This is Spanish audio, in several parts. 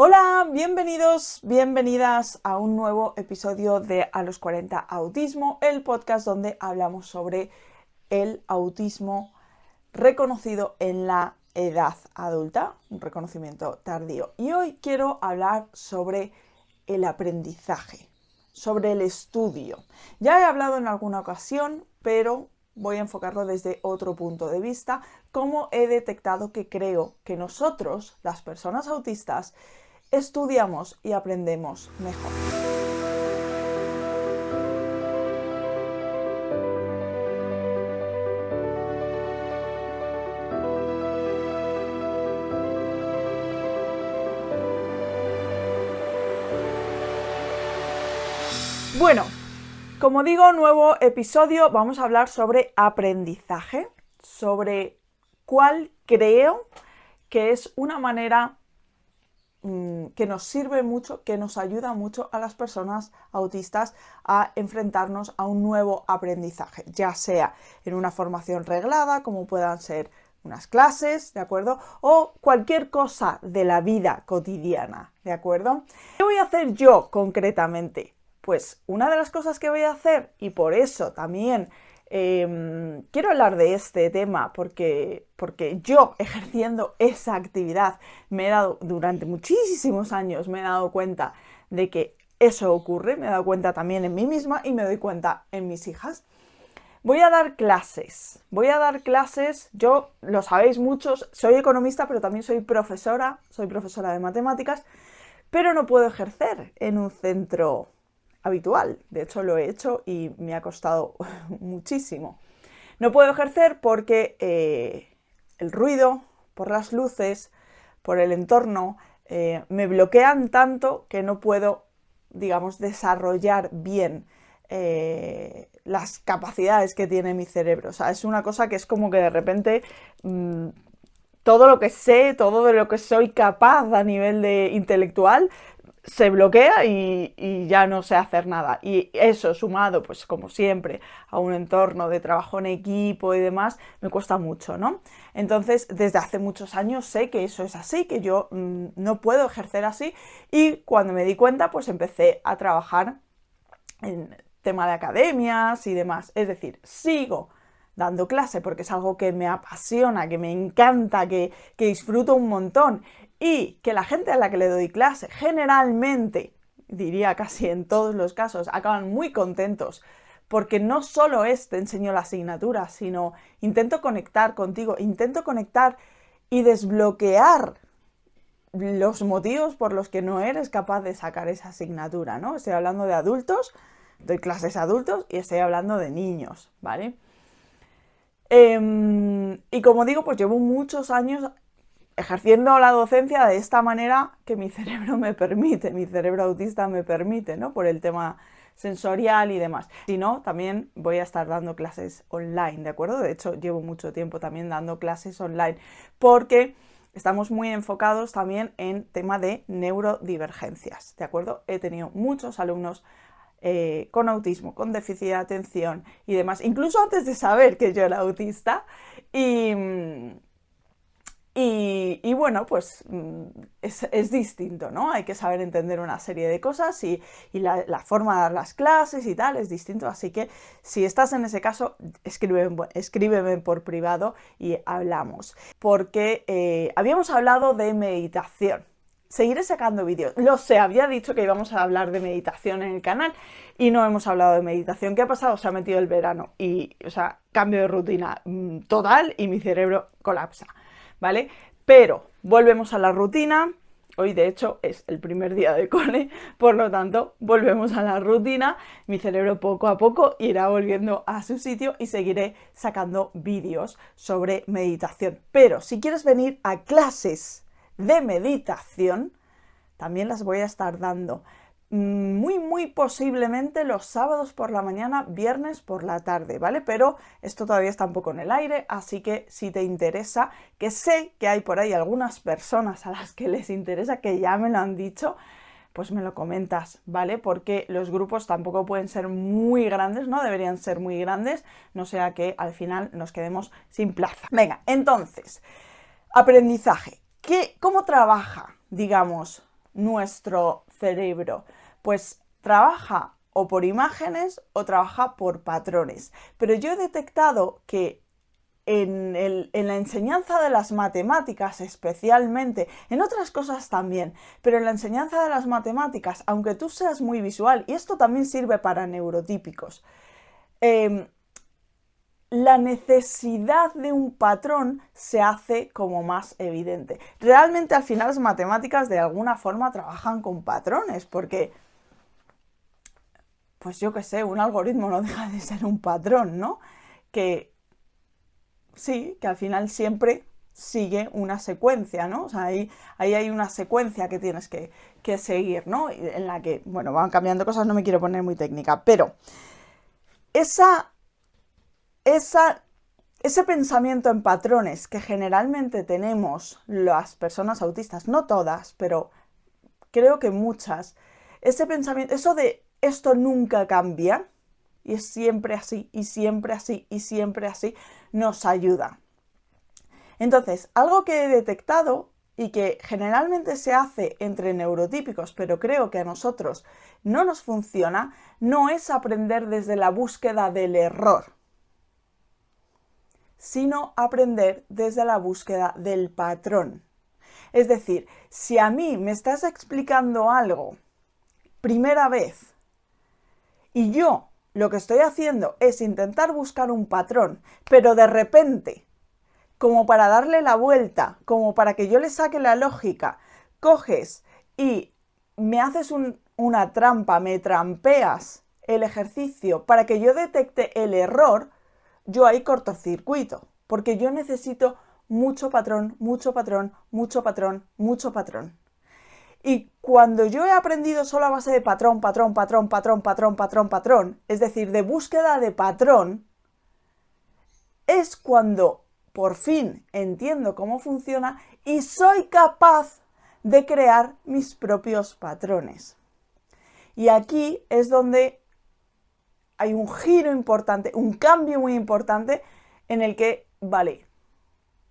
Hola, bienvenidos, bienvenidas a un nuevo episodio de A los 40 Autismo, el podcast donde hablamos sobre el autismo reconocido en la edad adulta, un reconocimiento tardío. Y hoy quiero hablar sobre el aprendizaje, sobre el estudio. Ya he hablado en alguna ocasión, pero voy a enfocarlo desde otro punto de vista, cómo he detectado que creo que nosotros, las personas autistas, estudiamos y aprendemos mejor. Bueno, como digo, nuevo episodio, vamos a hablar sobre aprendizaje, sobre cuál creo que es una manera que nos sirve mucho, que nos ayuda mucho a las personas autistas a enfrentarnos a un nuevo aprendizaje, ya sea en una formación reglada, como puedan ser unas clases, ¿de acuerdo? O cualquier cosa de la vida cotidiana, ¿de acuerdo? ¿Qué voy a hacer yo concretamente? Pues una de las cosas que voy a hacer, y por eso también quiero hablar de este tema porque yo, ejerciendo esa actividad, durante muchísimos años me he dado cuenta de que eso ocurre, me he dado cuenta también en mí misma y me doy cuenta en mis hijas. Voy a dar clases, yo lo sabéis muchos, soy economista, pero también soy profesora de matemáticas, pero no puedo ejercer en un centro habitual. De hecho, lo he hecho y me ha costado muchísimo. No puedo ejercer porque el ruido, por las luces, por el entorno, me bloquean tanto que no puedo, digamos, desarrollar bien las capacidades que tiene mi cerebro. O sea, es una cosa que es como que de repente todo lo que sé, todo de lo que soy capaz a nivel de intelectual, se bloquea y ya no sé hacer nada. Y eso sumado, pues como siempre, a un entorno de trabajo en equipo y demás, me cuesta mucho, ¿no? Entonces, desde hace muchos años sé que eso es así, que yo no puedo ejercer así, y cuando me di cuenta, pues empecé a trabajar en tema de academias y demás. Es decir, sigo dando clase porque es algo que me apasiona, que me encanta, que disfruto un montón, y que la gente a la que le doy clase generalmente, diría casi en todos los casos, acaban muy contentos porque no solo te enseño la asignatura, sino intento conectar contigo, intento conectar y desbloquear los motivos por los que no eres capaz de sacar esa asignatura, ¿no? Estoy hablando de adultos, doy clases a adultos, y estoy hablando de niños, ¿vale? Y como digo, pues llevo muchos años ejerciendo la docencia de esta manera que mi cerebro me permite, mi cerebro autista me permite, ¿no? Por el tema sensorial y demás. Si no, también voy a estar dando clases online, ¿de acuerdo? De hecho, llevo mucho tiempo también dando clases online porque estamos muy enfocados también en tema de neurodivergencias, ¿de acuerdo? He tenido muchos alumnos con autismo, con déficit de atención y demás, incluso antes de saber que yo era autista, y bueno, pues es distinto, ¿no? Hay que saber entender una serie de cosas y la forma de dar las clases y tal es distinto. Así que si estás en ese caso, escríbeme por privado y hablamos. Porque habíamos hablado de meditación. Seguiré sacando vídeos. Lo sé, había dicho que íbamos a hablar de meditación en el canal y no hemos hablado de meditación. ¿Qué ha pasado? Se ha metido el verano y, o sea, cambio de rutina total y mi cerebro colapsa, ¿vale? Pero volvemos a la rutina. Hoy, de hecho, es el primer día de cole, por lo tanto, volvemos a la rutina. Mi cerebro poco a poco irá volviendo a su sitio y seguiré sacando vídeos sobre meditación. Pero si quieres venir a clases de meditación, también las voy a estar dando muy posiblemente los sábados por la mañana, viernes por la tarde, ¿vale? Pero esto todavía está un poco en el aire, así que si te interesa, que sé que hay por ahí algunas personas a las que les interesa, que ya me lo han dicho, pues me lo comentas, ¿vale? Porque los grupos tampoco pueden ser muy grandes, no deberían ser muy grandes, no sea que al final nos quedemos sin plaza. Venga, entonces, aprendizaje. ¿Cómo trabaja, digamos, nuestro cerebro? Pues trabaja o por imágenes o trabaja por patrones. Pero yo he detectado que en la enseñanza de las matemáticas especialmente, en otras cosas también, pero en la enseñanza de las matemáticas, aunque tú seas muy visual, y esto también sirve para neurotípicos, la necesidad de un patrón se hace como más evidente. Realmente al final las matemáticas de alguna forma trabajan con patrones, porque, pues yo qué sé, un algoritmo no deja de ser un patrón, ¿no? Que sí, que al final siempre sigue una secuencia, ¿no? O sea, ahí hay una secuencia que tienes que seguir, ¿no? En la que, bueno, van cambiando cosas, no me quiero poner muy técnica, pero ese pensamiento en patrones que generalmente tenemos las personas autistas, no todas, pero creo que muchas, ese pensamiento, eso de esto nunca cambia, y es siempre así, y siempre así, y siempre así, nos ayuda. Entonces, algo que he detectado y que generalmente se hace entre neurotípicos, pero creo que a nosotros no nos funciona, no es aprender desde la búsqueda del error, sino aprender desde la búsqueda del patrón. Es decir, si a mí me estás explicando algo primera vez y yo lo que estoy haciendo es intentar buscar un patrón, pero de repente, como para darle la vuelta, como para que yo le saque la lógica, coges y me haces una trampa, me trampeas el ejercicio para que yo detecte el error, yo ahí cortocircuito, porque yo necesito mucho patrón, mucho patrón, mucho patrón, mucho patrón. Y cuando yo he aprendido solo a base de patrón, patrón, patrón, patrón, patrón, patrón, patrón, es decir, de búsqueda de patrón, es cuando por fin entiendo cómo funciona y soy capaz de crear mis propios patrones. Y aquí es donde hay un giro importante, un cambio muy importante en el que, vale,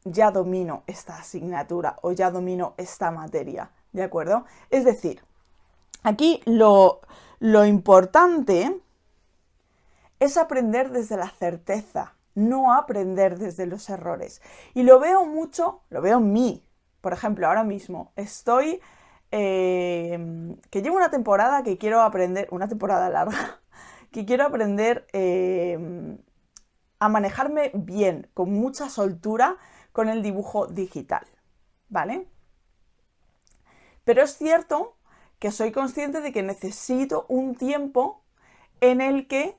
ya domino esta asignatura o ya domino esta materia, ¿de acuerdo? Es decir, aquí lo importante es aprender desde la certeza, no aprender desde los errores. Y lo veo mucho, lo veo en mí. Por ejemplo, ahora mismo estoy, que llevo una temporada que quiero aprender, una temporada larga, que quiero aprender a manejarme bien, con mucha soltura, con el dibujo digital, ¿vale? Pero es cierto que soy consciente de que necesito un tiempo en el que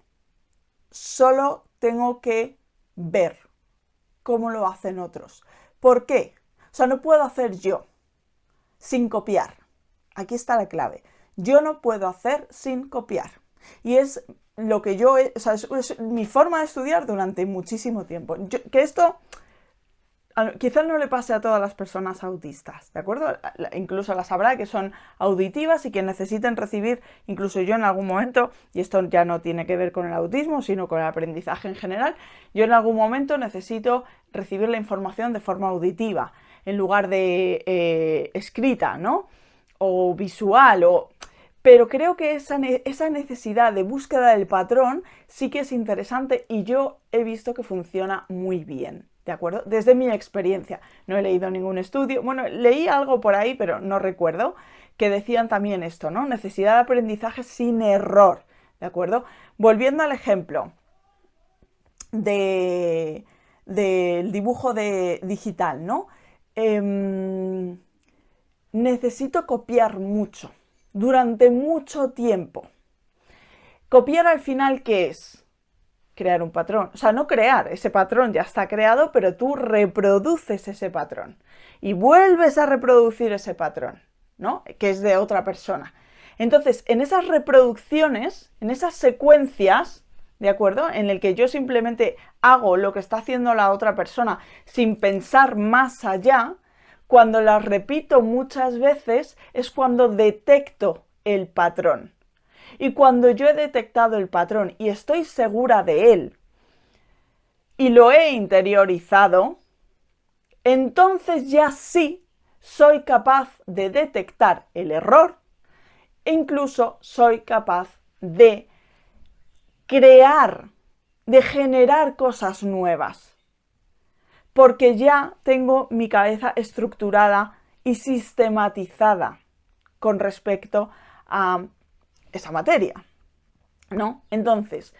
solo tengo que ver cómo lo hacen otros. ¿Por qué? O sea, no puedo hacer yo sin copiar. Aquí está la clave. Yo no puedo hacer sin copiar. Y es lo que yo he, o sea, es mi forma de estudiar durante muchísimo tiempo. Que esto quizás no le pase a todas las personas autistas, ¿de acuerdo? Incluso las habrá que son auditivas y que necesiten recibir, incluso yo en algún momento, y esto ya no tiene que ver con el autismo, sino con el aprendizaje en general, yo en algún momento necesito recibir la información de forma auditiva, en lugar de escrita, ¿no? O visual, pero creo que esa necesidad de búsqueda del patrón sí que es interesante y yo he visto que funciona muy bien, ¿de acuerdo? Desde mi experiencia. No he leído ningún estudio, bueno, leí algo por ahí, pero no recuerdo, que decían también esto, ¿no? Necesidad de aprendizaje sin error, ¿de acuerdo? Volviendo al ejemplo del dibujo digital, ¿no? Necesito copiar mucho, durante mucho tiempo. Copiar al final, ¿qué es? Crear un patrón. O sea, no crear, ese patrón ya está creado, pero tú reproduces ese patrón. Y vuelves a reproducir ese patrón, ¿no? Que es de otra persona. Entonces, en esas reproducciones, en esas secuencias, ¿de acuerdo? En el que yo simplemente hago lo que está haciendo la otra persona sin pensar más allá, cuando las repito muchas veces es cuando detecto el patrón. Y cuando yo he detectado el patrón y estoy segura de él y lo he interiorizado, entonces ya sí soy capaz de detectar el error e incluso soy capaz de crear, de generar cosas nuevas, porque ya tengo mi cabeza estructurada y sistematizada con respecto a esa materia, ¿no? Entonces,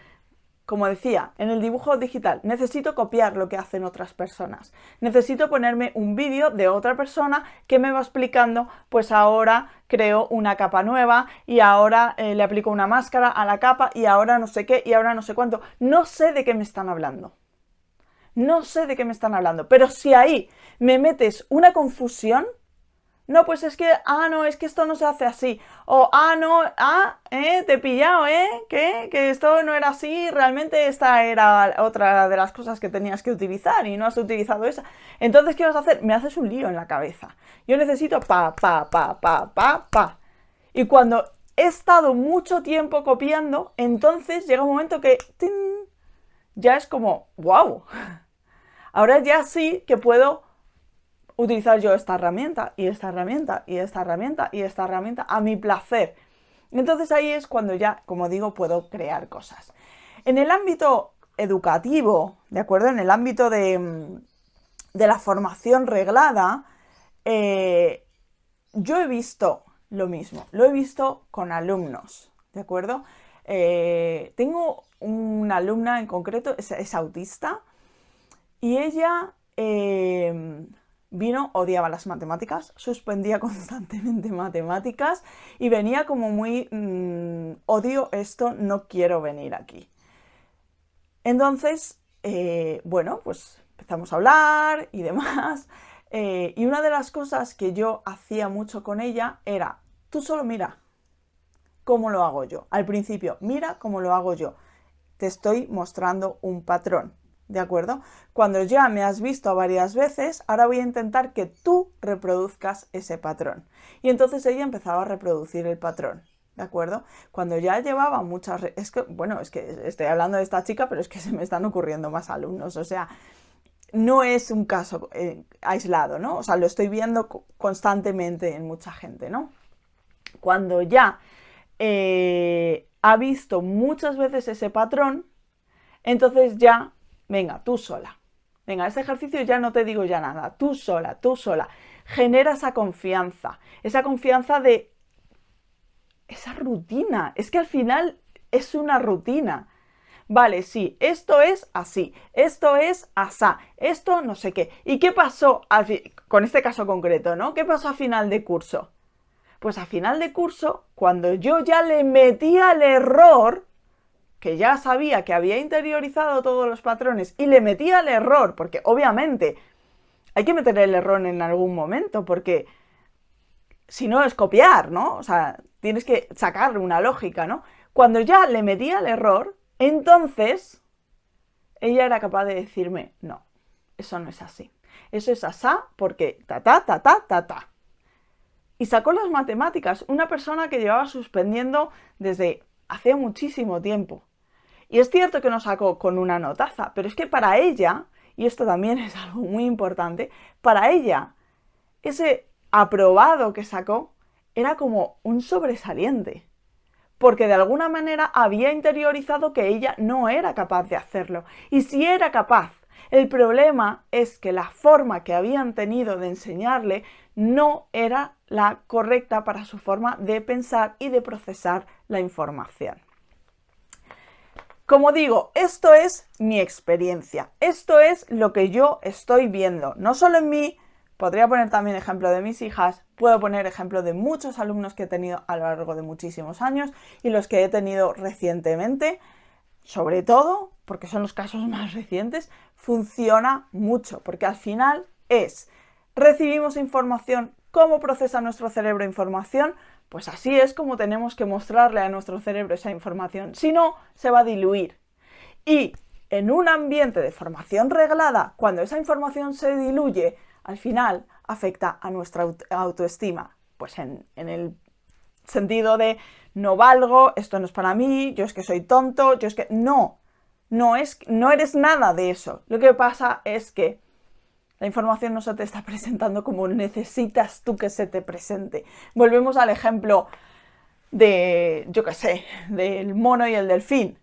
como decía, en el dibujo digital necesito copiar lo que hacen otras personas. Necesito ponerme un vídeo de otra persona que me va explicando, pues ahora creo una capa nueva y ahora le aplico una máscara a la capa y ahora no sé qué y ahora no sé cuánto. No sé de qué me están hablando. No sé de qué me están hablando. Pero si ahí me metes una confusión, no, pues es que, no, es que esto no se hace así. O, no, te he pillado, ¿qué? Que esto no era así, realmente esta era otra de las cosas que tenías que utilizar y no has utilizado esa. Entonces, ¿qué vas a hacer? Me haces un lío en la cabeza. Yo necesito pa. Y cuando he estado mucho tiempo copiando, entonces llega un momento que ¡tin! Ya es como, wow. Ahora ya sí que puedo utilizar yo esta herramienta y esta herramienta y esta herramienta y esta herramienta a mi placer. Entonces ahí es cuando ya, como digo, puedo crear cosas. En el ámbito educativo, ¿de acuerdo? En el ámbito de la formación reglada, yo he visto lo mismo, lo he visto con alumnos, ¿de acuerdo? Tengo una alumna en concreto, es autista, y ella odiaba las matemáticas, suspendía constantemente matemáticas y venía como muy, odio esto, no quiero venir aquí. Entonces, bueno, pues empezamos a hablar y demás. Y una de las cosas que yo hacía mucho con ella era, tú solo mira cómo lo hago yo. Al principio, mira cómo lo hago yo. Te estoy mostrando un patrón. ¿De acuerdo? Cuando ya me has visto varias veces, ahora voy a intentar que tú reproduzcas ese patrón. Y entonces ella empezaba a reproducir el patrón. ¿De acuerdo? Cuando ya llevaba muchas... es que estoy hablando de esta chica, pero es que se me están ocurriendo más alumnos. O sea, no es un caso aislado, ¿no? O sea, lo estoy viendo constantemente en mucha gente, ¿no? Cuando ya ha visto muchas veces ese patrón, entonces ya... Venga, tú sola. Venga, este ejercicio ya no te digo ya nada. Tú sola, tú sola. Genera esa confianza de esa rutina. Es que al final es una rutina. Vale, sí, esto es así, esto es asá, esto no sé qué. ¿Y qué pasó con este caso concreto, ¿no? ¿Qué pasó a final de curso? Pues a final de curso, cuando yo ya le metía el error, que ya sabía que había interiorizado todos los patrones y le metía el error, porque obviamente hay que meter el error en algún momento, porque si no es copiar, ¿no? O sea, tienes que sacar una lógica, ¿no? Cuando ya le metía el error, entonces ella era capaz de decirme, no, eso no es así. Eso es asá porque ta. Y sacó las matemáticas, una persona que llevaba suspendiendo desde hace muchísimo tiempo. Y es cierto que nos sacó con una notaza, pero es que para ella, y esto también es algo muy importante, para ella ese aprobado que sacó era como un sobresaliente, porque de alguna manera había interiorizado que ella no era capaz de hacerlo. Y si era capaz, el problema es que la forma que habían tenido de enseñarle no era la correcta para su forma de pensar y de procesar la información. Como digo, esto es mi experiencia, esto es lo que yo estoy viendo, no solo en mí, podría poner también ejemplo de mis hijas, puedo poner ejemplo de muchos alumnos que he tenido a lo largo de muchísimos años y los que he tenido recientemente, sobre todo, porque son los casos más recientes, funciona mucho, porque al final recibimos información, ¿cómo procesa nuestro cerebro información? Pues así es como tenemos que mostrarle a nuestro cerebro esa información, si no, se va a diluir. Y en un ambiente de formación reglada, cuando esa información se diluye, al final afecta a nuestra autoestima, pues en el sentido de no valgo, esto no es para mí, yo es que soy tonto, yo es que... No eres nada de eso. Lo que pasa es que La información no se te está presentando como necesitas tú que se te presente. Volvemos al ejemplo de, yo qué sé, del mono y el delfín.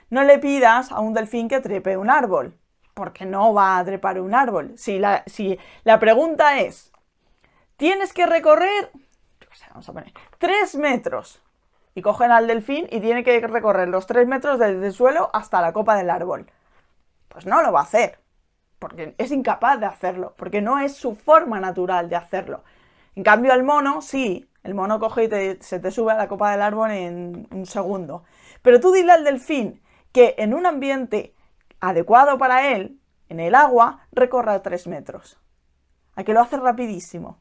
No le pidas a un delfín que trepe un árbol, porque no va a trepar un árbol. Si la pregunta es, tienes que recorrer, yo qué sé, vamos a poner, 3 metros. Y cogen al delfín y tiene que recorrer los 3 metros desde el suelo hasta la copa del árbol. Pues no lo va a hacer, porque es incapaz de hacerlo, porque no es su forma natural de hacerlo. En cambio el mono, sí, el mono coge y se te sube a la copa del árbol en un segundo. Pero tú dile al delfín que en un ambiente adecuado para él, en el agua, recorra 3 metros. ¿A que lo hace rapidísimo?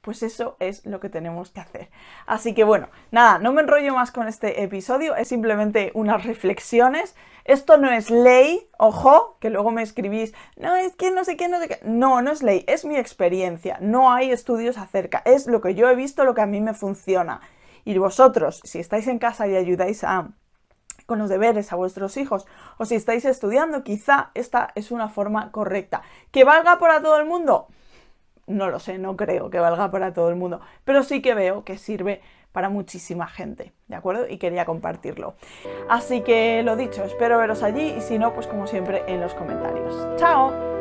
Pues eso es lo que tenemos que hacer. Así que bueno, nada, no me enrollo más con este episodio, es simplemente unas reflexiones. Esto no es ley, ojo, que luego me escribís, no, es que no sé qué, no sé qué. No, no es ley, es mi experiencia, no hay estudios acerca, es lo que yo he visto, lo que a mí me funciona. Y vosotros, si estáis en casa y ayudáis con los deberes a vuestros hijos, o si estáis estudiando, quizá esta es una forma correcta. ¿Que valga para todo el mundo? No lo sé, no creo que valga para todo el mundo, pero sí que veo que sirve para muchísima gente, ¿de acuerdo? Y quería compartirlo. Así que lo dicho, espero veros allí y si no, pues como siempre en los comentarios. ¡Chao!